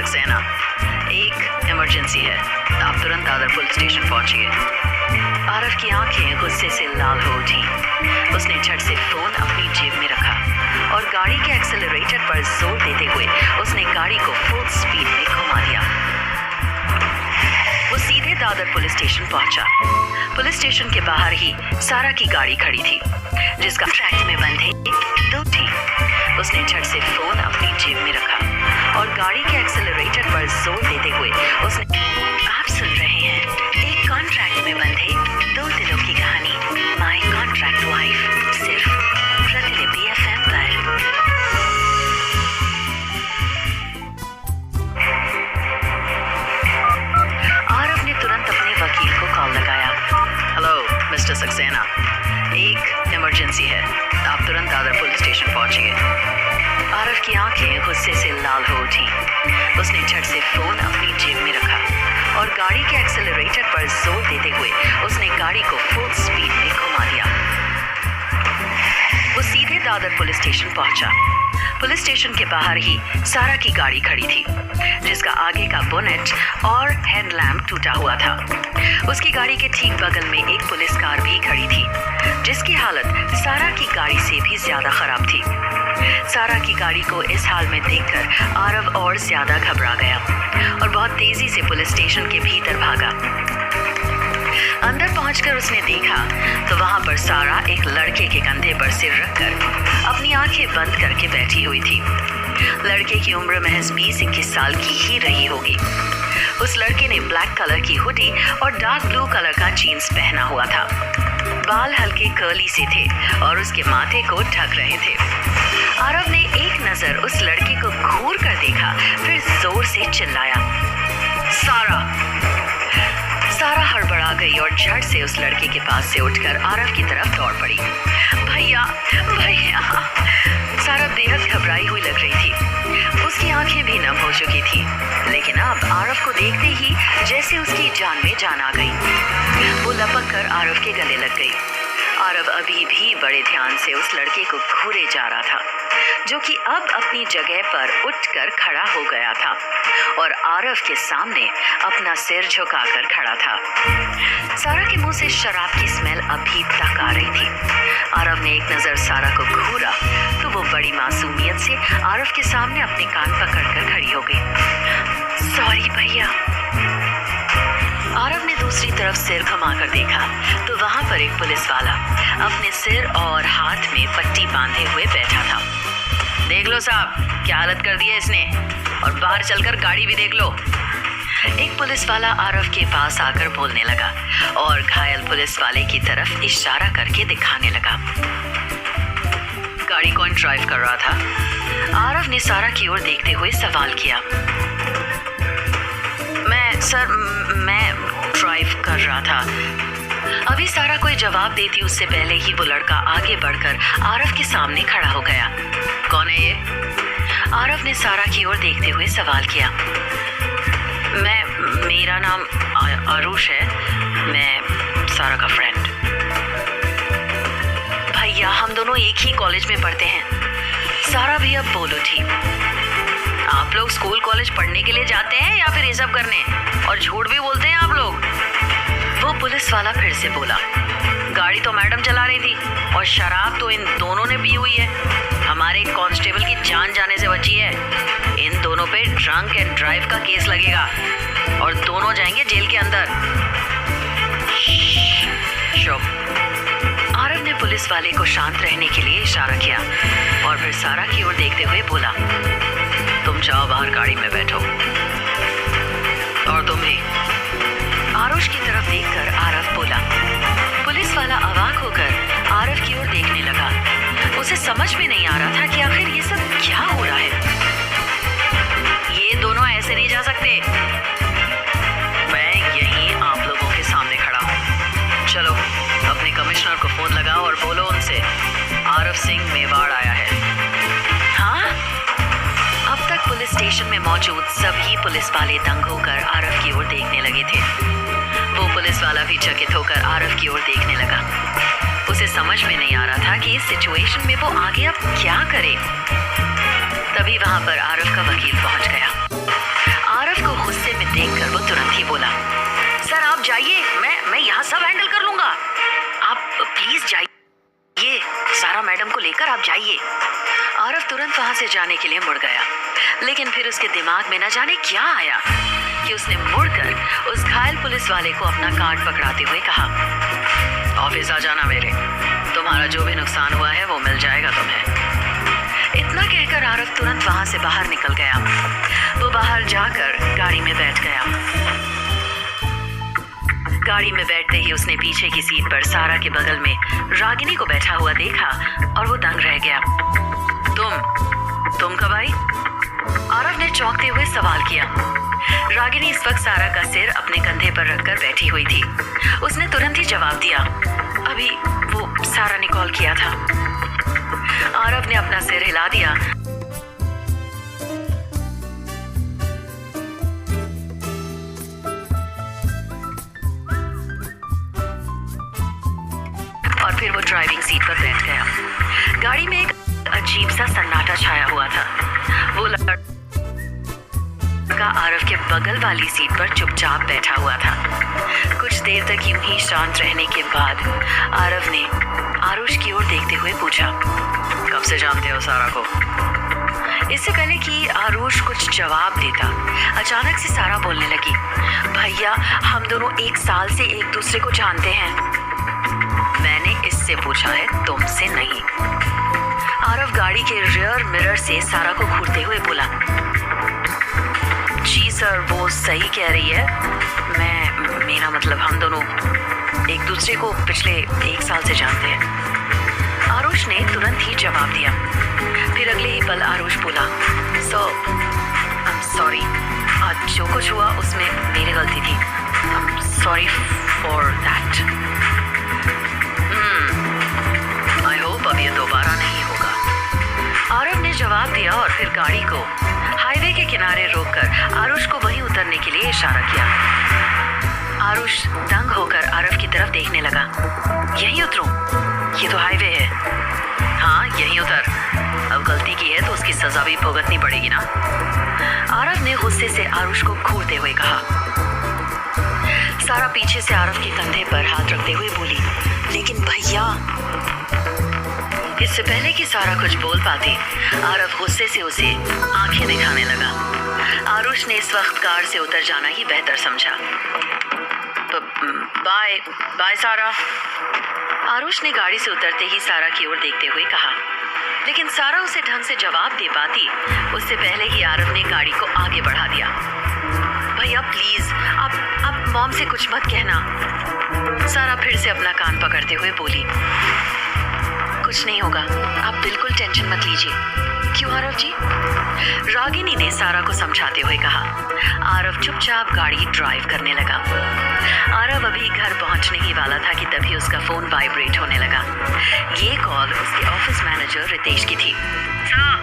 सक्सेना, एक इमरजेंसी है। आप तुरंत दादर पुलिस स्टेशन पहुंचिए। आरव की आंखें गुस्से से लाल हो उठी। उसने झट से फोन अपनी जेब में रखा और गाड़ी के एक्सेलरेटर पर जोर देते हुए उसने गाड़ी को फुल स्पीड में घुमा दिया। वो सीधे दादर पुलिस स्टेशन पहुंचा। पुलिस स्टेशन के बाहर ही सारा की गाड़ी खड़ी थी, जिसका ट्रैक में बंधे दो थी। उसने झट से फोन अपनी जेब में रखा और गाड़ी के एक्सेलरेटर पर जोर देते हुए उसने आप सुन रहे हैं एक कॉन्ट्रैक्ट में बंधे दो दिलों की कहानी, माय कॉन्ट्रैक्ट वाइफ, सिर्फ प्रतिलिपि FM पर। आरव ने तुरंत अपने वकील को कॉल लगाया। हेलो मिस्टर सक्सेना, एक इमरजेंसी है। आप तुरंत दादर पुलिस स्टेशन पहुंचिए। आरव की आंखें गुस्से से लाल हो उठी। उसने झट से फोन अपनी जेब में रखा और गाड़ी के एक्सेलरेटर पर जोर देते हुए उसने गाड़ी को फुल स्पीड में घुमा दिया। वो सीधे दादर पुलिस स्टेशन पहुंचा। पुलिस स्टेशन के बाहर ही सारा की गाड़ी खड़ी थी, जिसका आगे का बोनेट और हेडलैम्प टूटा हुआ था। उसकी गाड़ी के ठीक बगल में एक पुलिस कार भी खड़ी थी, जिसकी हालत सारा की गाड़ी से भी ज्यादा खराब थी। सारा की गाड़ी को इस हाल में देखकर आरव और ज्यादा घबरा गया और बहुत तेजी से पुलिस स्टेशन के भीतर भागा। अंदर पहुंचकर उसने देखा तो वहां पर सारा एक लड़के के कंधे पर सिर रखकर अपनी आंखें बंद करके बैठी हुई थी। लड़के की उम्र महज 20-21 साल की ही रही होगी। उस लड़के ने ब्लैक कलर की हुडी और डार्क ब्लू कलर का जीन्स पहना हुआ था। बाल हल्के कर्ली से थे और उसके माथे को ढक रहे थे। आरव ने एक नजर उस लड़के को घूर कर देखा, फिर जोर से चिल्लाया, सारा। सारा हड़बड़ा गई और झट से उस लड़के के पास से उठकर आरव की तरफ दौड़ पड़ी। भैया भैया। सारा बेहद घबराई हुई लग रही थी। उसकी आंखें भी नम हो चुकी थी, लेकिन अब आरव को देखते ही जैसे उसकी जान में जान आ गई। वो लपक कर आरव के गले लग गई। आरव अभी भी बड़े ध्यान से उस लड़के को घूरे जा रहा था, जो कि अब अपनी जगह पर उठकर खड़ा हो गया था और आरव के सामने अपना सिर झुकाकर खड़ा था। सारा के मुंह से शराब की स्मेल अभी तक आ रही थी। आरव ने एक नजर सारा को घूरा तो वो बड़ी मासूमियत से आरव के सामने अपने कान पकड़कर खड़ी हो गई। सॉरी भैया। आरव ने दूसरी तरफ सिर घुमाकर देखा तो वहां पर एक पुलिस वाला अपने सिर और हाथ में पट्टी बांधे हुए बैठा था। देख लो साहब, क्या हालत कर दी है इसने, और बाहर चलकर गाड़ी भी देख लो। एक पुलिस वाला आरव के पास आकर बोलने लगा और घायल पुलिस वाले की तरफ इशारा करके दिखाने लगा। गाड़ी कौन ड्राइव कर रहा था? आरव ने सारा की ओर देखते हुए सवाल किया। मैं ड्राइव कर रहा था। अभी सारा कोई जवाब देती उससे पहले ही वो लड़का आगे बढ़कर आरव के सामने खड़ा हो गया। कौन है ये? आरव ने सारा की ओर देखते हुए सवाल किया। मेरा नाम आरुष है, मैं सारा का फ्रेंड। भैया हम दोनों एक ही कॉलेज में पढ़ते हैं। सारा भी अब बोल उठी। आप लोग स्कूल कॉलेज पढ़ने के लिए जाते हैं या फिर ये सब करने, और झूठ भी बोलते हैं आप लोग? वो पुलिस वाला फिर से बोला। गाड़ी तो मैडम चला रही थी और शराब तो इन दोनों ने पी हुई है। हमारे कांस्टेबल की जान जाने से बची है। इन दोनों पे ड्रंक एंड ड्राइव का केस लगेगा और दोनों जाएंगे जेल के अंदर। चुप। आरव ने पुलिस वाले को शांत रहने के लिए इशारा किया और फिर सारा की ओर देखते हुए बोला, तुम जाओ बाहर गाड़ी में बैठो, और तुम भी। आरुष की तरफ देखकर आरव बोला। पुलिस वाला अवाक होकर आरव की ओर देखने लगा। उसे समझ में नहीं आ रहा था कि आखिर ये सब क्या हो रहा है। ये दोनों ऐसे नहीं जा सकते। मैं यहीं आप लोगों के सामने खड़ा हूँ। चलो अपने कमिश्नर को फोन लगाओ और बोलो उनसे आरव सिंह मेवाड़ आया है। हाँ? अब तक पुलिस स्टेशन में मौजूद सभी पुलिस वाले दंग होकर आरव की ओर देखने लगे थे। वो पुलिस वाला भी चकित होकर आरव की ओर देखने लगा। उसे समझ में नहीं आ रहा था कि इस सिचुएशन में वो आगे अब क्या करे। तभी वहां पर आरव का वकील पहुंच गया। देखकर वो तुरंत ही बोला, सर आप जाइए, मैं यहाँ सब हैंडल कर लूंगा, आप प्लीज जाइए, सारा मैडम को लेकर आप जाइए। आरव तुरंत वहां से जाने के लिए मुड़ गया, लेकिन फिर उसके दिमाग में न जाने क्या आया कि उसने मुड़कर उस घायल पुलिस वाले को अपना कार्ड पकड़ाते हुए कहा, ऑफिस आ जाना मेरे, तुम्हारा जो भी नुकसान हुआ है वो मिल जाएगा तुम्हें। इतना कहकर आरव तुरंत वहां से बाहर निकल गया। वो बाहर जाकर गाड़ी में बैठ गया। गाड़ी में बैठते ही उसने पीछे की सीट पर सारा के बगल में रागिनी को बैठा हुआ देखा और वो दंग रह गया। तुम कब आई? आरव ने चौंकते हुए सवाल किया। रागिनी इस वक्त सारा का सिर अपने कंधे पर रखकर बैठी हुई थी। उसने तुरंत ही जवाब दिया, अभी वो सारा ने कॉल किया था। आरव ने अपना सिर हिला दिया। और फिर वो ड्राइविंग सीट पर बैठ गया। गाड़ी में एक अजीब सा सन्नाटा छाया हुआ था। वो लड़का आरव के बगल वाली सीट पर चुपचाप बैठा हुआ था। कुछ देर तक यूं ही शांत रहने के बाद आरव ने आरुष की ओर देखते हुए पूछा, कब से जानते हो सारा को? इससे पहले कि आरुष कुछ जवाब देता, अचानक से सारा बोलने लगी, भैया हम दोनों 1 साल से एक दूसरे को जानते हैं। मैंने इससे पूछा है, तुमसे नहीं। आरव गाड़ी के रियर मिरर से सारा को घूरते हुए बोला, जी सर वो सही कह रही है, मेरा मतलब हम दोनों एक दूसरे को पिछले 1 साल से जानते हैं। आरुष ने तुरंत ही जवाब दिया। फिर अगले ही पल आरुष बोला, आई एम सॉरी, आज जो कुछ हुआ उसमें मेरी गलती थी, I am sorry for that. I hope अब ये दोबारा नहीं होगा। आरव ने जवाब दिया और फिर गाड़ी को हाईवे के किनारे रोककर आरुष को वहीं उतरने के लिए इशारा किया। आरुष दंग होकर आरव की तरफ देखने लगा। यहीं उतरूं? ये तो हाईवे है। हाँ यहीं उतर, अब गलती की है तो उसकी सजा भी भुगतनी पड़ेगी ना। आरव ने गुस्से से आरुष को घूरते हुए कहा। सारा पीछे से आरव के कंधे पर हाथ रखते हुए बोली, लेकिन भैया। इससे पहले कि सारा कुछ बोल पाती, आरव गुस्से से उसे आंखें दिखाने लगा। आरुष ने इस वक्त कार से उतर जाना ही बेहतर समझा। बाय बाय सारा। आरुष ने गाड़ी से उतरते ही सारा की ओर देखते हुए कहा, लेकिन सारा उसे ढंग से जवाब दे पाती उससे पहले ही आरव ने गाड़ी को आगे बढ़ा दिया। भैया प्लीज आप मॉम से कुछ मत कहना। सारा फिर से अपना कान पकड़ते हुए बोली, कुछ नहीं होगा, आप बिल्कुल टेंशन मत लीजिए। क्यों आरव जी? रागिनी ने सारा को समझाते हुए कहा। आरव चुपचाप गाड़ी ड्राइव करने लगा। आरव अभी घर पहुंचने ही वाला था कि तभी उसका फोन वाइब्रेट होने लगा। ये कॉल उसके ऑफिस मैनेजर रितेश की थी। सर,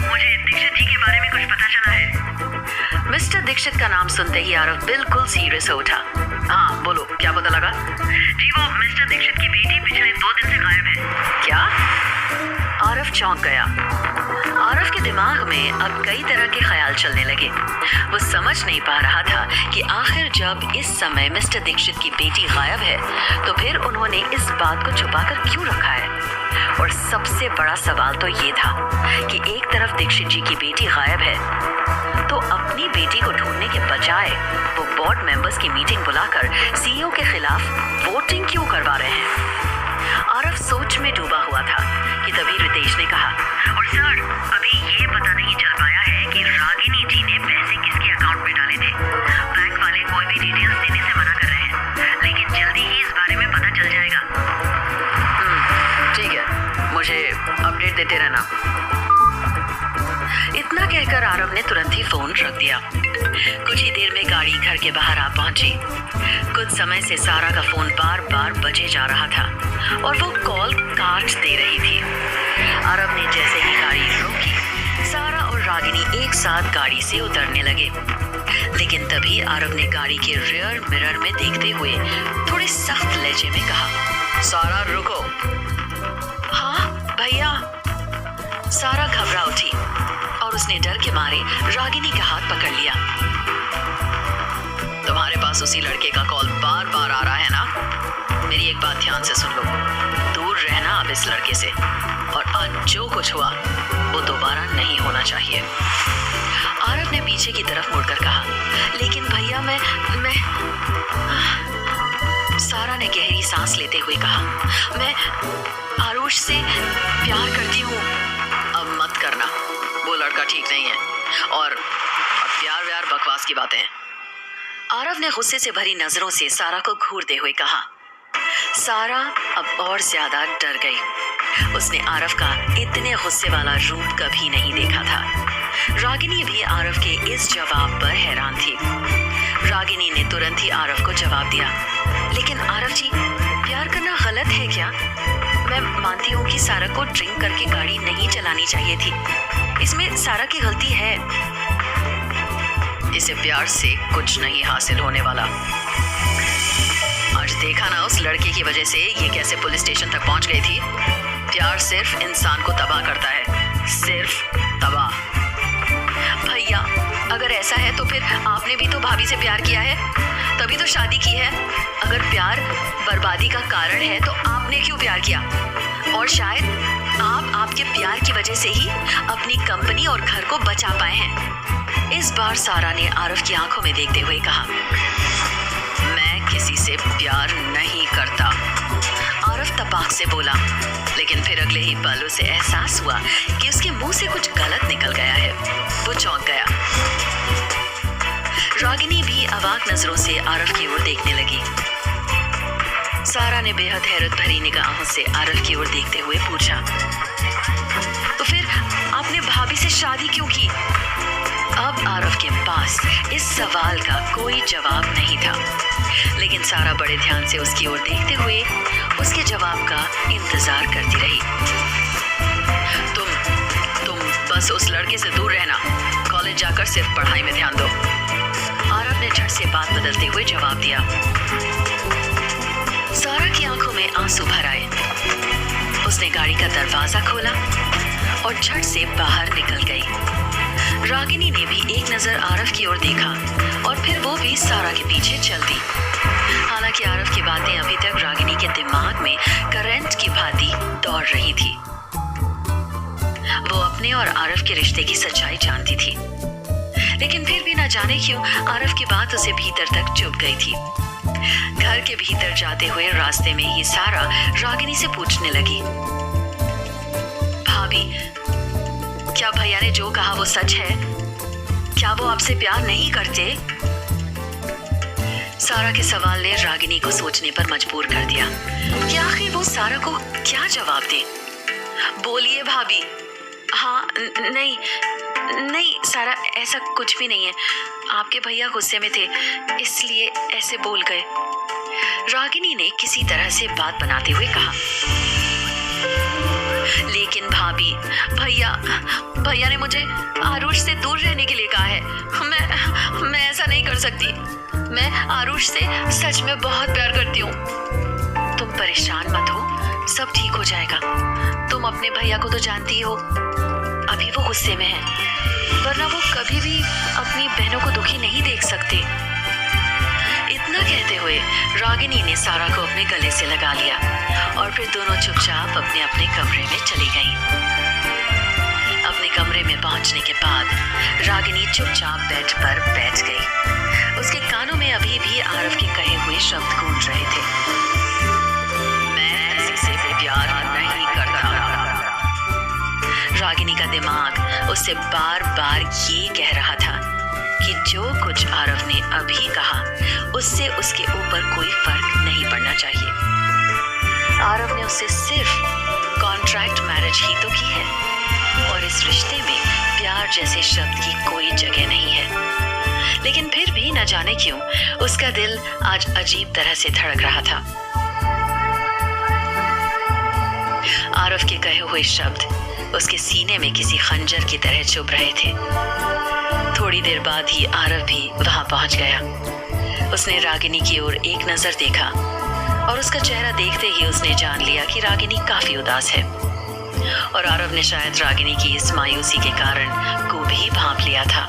मुझे दीक्षित जी के बारे में कुछ पता चला है। मिस्टर दीक्षित का नाम सुनते ही आरव बिल्कुल सीरियस हो उठा। हाँ बोलो, क्या पता लगा? जी वो मिस्टर दीक्षित की बेटी पिछले 2 दिन से गायब है। क्या? आरव चौंक गया। आरव के दिमाग में अब कई तरह के ख्याल चलने लगे। वो समझ नहीं पा रहा था कि आखिर जब इस समय मिस्टर दीक्षित की बेटी गायब है तो फिर उन्होंने इस बात को छुपाकर क्यों रखा है। और सबसे बड़ा सवाल तो ये था कि एक तरफ दीक्षित जी की बेटी गायब है तो अपनी बेटी को ढूंढने के बजाय वो बोर्ड मेंबर्स की मीटिंग बुलाकर सीईओ के खिलाफ वोटिंग क्यों करवा रहे हैं। आरव सोच में डूबा हुआ था कि तभी रितेश ने कहा, और सर अभी ये पता नहीं चल पाया है कि रागिनी जी ने पैसे किसके अकाउंट में डाले थे। बैंक वाले कोई भी डिटेल्स देने से मना कर रहे हैं, लेकिन जल्दी ही इस बारे में पता चल जाएगा। ठीक है, मुझे अपडेट देते रहना। इतना कहकर आरव ने तुरंत ही फोन रख दिया। कुछ ही देर में गाड़ी घर के बाहर आ पहुंची। कुछ समय से सारा का फोन बार बार बजे जा रहा था और वो कॉल काट दे रही थी। आरव ने जैसे ही गाड़ी रोकी, सारा और रागिनी एक साथ गाड़ी से उतरने लगे। लेकिन तभी आरव ने गाड़ी के रियर मिरर में देखते हुए थोड़े सख्त लहजे में कहा, सारा रुको। हाँ भैया। सारा घबरा उठी और उसने डर के मारे रागिनी का हाथ पकड़ लिया। पास उसी लड़के का कॉल बार बार आ रहा है ना? मेरी एक बात ध्यान से सुन लो, दूर रहना अब इस लड़के से, और आज जो कुछ हुआ वो दोबारा नहीं होना चाहिए। आरव ने पीछे की तरफ मुड़कर कहा, लेकिन भैया मैं सारा ने गहरी सांस लेते हुए कहा, मैं आरुष से प्यार करती हूँ। अब मत करना, वो लड़का ठीक नहीं है, और प्यार व्यार बकवास की बातें हैं। आरव ने गुस्से से भरी नजरों से सारा को घूरते हुए कहा। सारा अब और ज्यादा डर गई। उसने आरव का इतने गुस्से वाला रूप कभी नहीं देखा था। रागिनी भी आरव के इस जवाब पर हैरान थी। रागिनी ने तुरंत ही आरव को जवाब दिया, लेकिन आरव जी, प्यार करना गलत है क्या? मैं मानती हूँ कि सारा को ड्रिंक करके गाड़ी नहीं चलानी चाहिए थी, इसमें सारा की गलती है। इसे प्यार से कुछ नहीं हासिल होने वाला। आज देखा ना उस लड़के की वजह से ये कैसे पुलिस स्टेशन तक पहुंच गई थी। प्यार सिर्फ इंसान को तबाह करता है, सिर्फ तबाह। भैया, अगर ऐसा है तो फिर आपने भी तो भाभी से प्यार किया है, तभी तो शादी की है। अगर प्यार बर्बादी का कारण है तो आपने क्यों प्यार किया? और शायद आप आपके प्यार की वजह से ही अपनी कंपनी और घर को बचा पाए हैं। इस बार सारा ने आरव की आंखों में देखते हुए कहा, मैं किसी से प्यार नहीं करता। आरव तपाक से बोला, लेकिन फिर अगले ही पल उसे एहसास हुआ कि उसके मुंह से कुछ गलत निकल गया है। वो चौंक गया। रागिनी भी अवाक नजरों से आरव की ओर देखने लगी। सारा ने बेहद हैरत भरी निगाहों से आरव की ओर देखते हुए पूछा, तो फिर आपने भाभी से शादी क्यों की? अब आरव के पास इस सवाल का कोई जवाब नहीं था, लेकिन सारा बड़े ध्यान से उसकी ओर देखते हुए उसके जवाब का इंतजार करती रही। तुम बस उस लड़के से दूर रहना, कॉलेज जाकर सिर्फ पढ़ाई में ध्यान दो। आरव ने झट से बात बदलते हुए जवाब दिया। सारा की आंखों में आंसू भर आए। उसने गाड़ी का दरवाजा खोला और झट से बाहर निकल गई। रागिनी ने भी एक नजर आरव की ओर देखा और फिर वो भी सारा के पीछे चल दी। हालांकि आरव की बातें अभी तक रागिनी के दिमाग में करंट की भांति दौड़ रही थी। वो अपने और आरव के रिश्ते की सच्चाई जानती थी, लेकिन फिर भी न जाने क्यों आरव की बात उसे भीतर तक चुभ गई थी। घर के भीतर जाते हुए रास्ते में ही सारा रागिनी से पूछने लगी, भाभी, क्या भैया ने जो कहा वो सच है? क्या वो आपसे प्यार नहीं करते? सारा के सवाल ने रागिनी को सोचने पर मजबूर कर दिया कि आखिर वो सारा को क्या जवाब दे। बोलिए भाभी। हाँ, नहीं सारा, ऐसा कुछ भी नहीं है। आपके भैया गुस्से में थे, इसलिए ऐसे बोल गए। रागिनी ने किसी तरह से बात बनाते हुए कहा, लेकिन भाभी, भैया ने मुझे आरुष से दूर रहने के लिए कहा है। मैं ऐसा नहीं कर सकती। मैं आरुष से सच में बहुत प्यार करती हूँ। तुम परेशान मत हो, सब ठीक हो जाएगा। तुम अपने भैया को तो जानती हो, अभी वो गुस्से में है, वरना वो कभी भी अपनी बहनों को दुखी नहीं देख सकते। इतना कहते हुए रागिनी ने सारा को अपने गले से लगा लिया और फिर दोनों चुपचाप अपने अपने कमरे में चली गईं। अपने कमरे में पहुंचने के बाद रागिनी चुपचाप बेड पर बैठ गई। उसके कानों में अभी भी आरव के कहे हुए शब्द गूंज रहे थे, मैं किसी से प्यार नहीं करता। रागिनी का दिमाग उससे बार बार ये कह रहा था कि जो कुछ आरव ने अभी कहा उससे उसके ऊपर कोई फर्क नहीं पड़ना चाहिए। आरव ने उससे सिर्फ कॉन्ट्रैक्ट मैरिज ही तो की है और इस रिश्ते में प्यार जैसे शब्द की कोई जगह नहीं है। लेकिन फिर भी न जाने क्यों उसका दिल आज अजीब तरह से धड़क रहा था। आरव के कहे हुए शब्द उसके सीने में किसी खंजर की तरह चुभ रहे थे। थोड़ी देर बाद ही आरव भी वहां पहुंच गया। उसने रागिनी की ओर एक नजर देखा और उसका चेहरा देखते ही उसने जान लिया कि रागिनी काफी उदास है और आरव ने शायद रागिनी की इस मायूसी के कारण को भी भांप लिया था।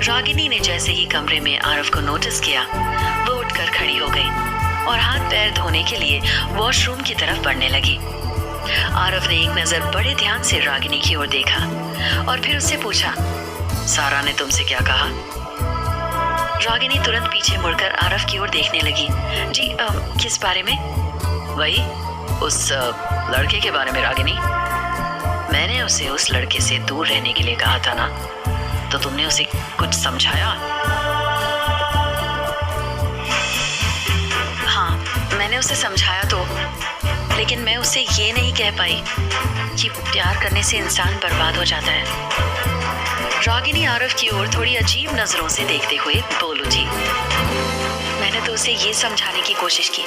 रागिनी ने जैसे ही कमरे में आरव को नोटिस किया, वो उठकर खड़ी हो गई और हाथ पैर धोने के लिए वॉशरूम की तरफ बढ़ने लगी। आरव ने एक नजर बड़े ध्यान से रागिनी की ओर देखा और फिर उससे पूछा, सारा ने तुमसे क्या कहा? रागिनी तुरंत पीछे मुड़कर आरव की ओर देखने लगी। जी किस बारे में? वही उस लड़के के बारे में रागिनी। मैंने उसे उस लड़के से दूर रहने के लिए कहा था ना, तो तुमने उसे कुछ समझाया? हाँ, मैंने उसे समझाया तो, लेकिन मैं उसे ये नहीं कह पाई कि प्यार करने से इंसान बर्बाद हो जाता है। रागिनी आरव की ओर थोड़ी अजीब नजरों से देखते हुए बोल उठी, मैंने तो उसे ये समझाने की कोशिश की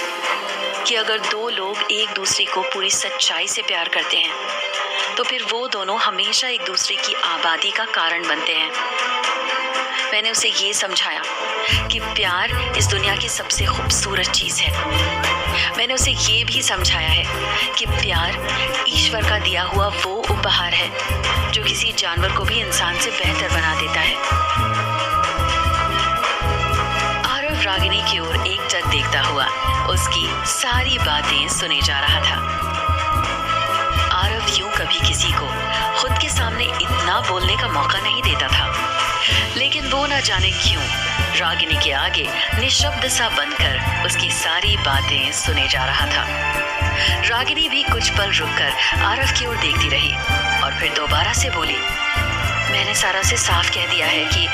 कि अगर दो लोग एक दूसरे को पूरी सच्चाई से प्यार करते हैं तो फिर वो दोनों हमेशा एक दूसरे की आबादी का कारण बनते हैं। मैंने उसे ये समझाया कि प्यार इस दुनिया की सबसे खूबसूरत चीज है। मैंने उसे ये भी समझाया है कि प्यार ईश्वर का दिया हुआ वो उपहार है जो किसी जानवर को भी इंसान से बेहतर बना देता है। आरव रागिनी की ओर एकटक देखता हुआ उसकी सारी बातें सुने जा रहा था। आरव यूं कभी किसी को खुद के सामने इतना बोलने का मौका नहीं देता था, लेकिन वो न जाने क्यों रागिनी के आगे निशब्द सा बनकर उसकी सारी बातें सुने जा रहा था। रागिनी भी कुछ पल रुककर आरव की ओर देखती रही और फिर दोबारा से बोली, मैंने सारा से साफ कह दिया है कि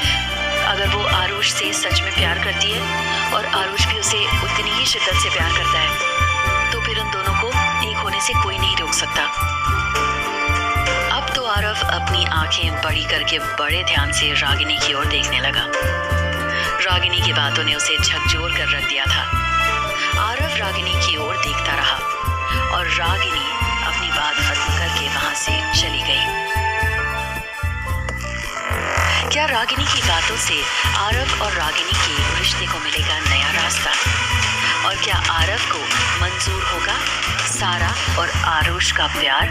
अगर वो आरुष से सच में प्यार करती है और आरुष भी उसे उतनी ही शिद्दत से प्यार करता है, तो फिर उन दोनों को एक होने से कोई नहीं रोक सकता। अब तो आरव अपनी आंखें बड़ी करके बड़े ध्यान से रागिनी की ओर देखने लगा। रागिनी की बातों ने उसे झकझोर कर रख दिया था। आरव रागिनी की ओर देखता रहा और रागिनी अपनी बात खत्म करके वहां से चली गई। क्या रागिनी की बातों से आरव और रागिनी के रिश्ते को मिलेगा नया रास्ता? और क्या आरव को मंजूर होगा सारा और आरुष का प्यार?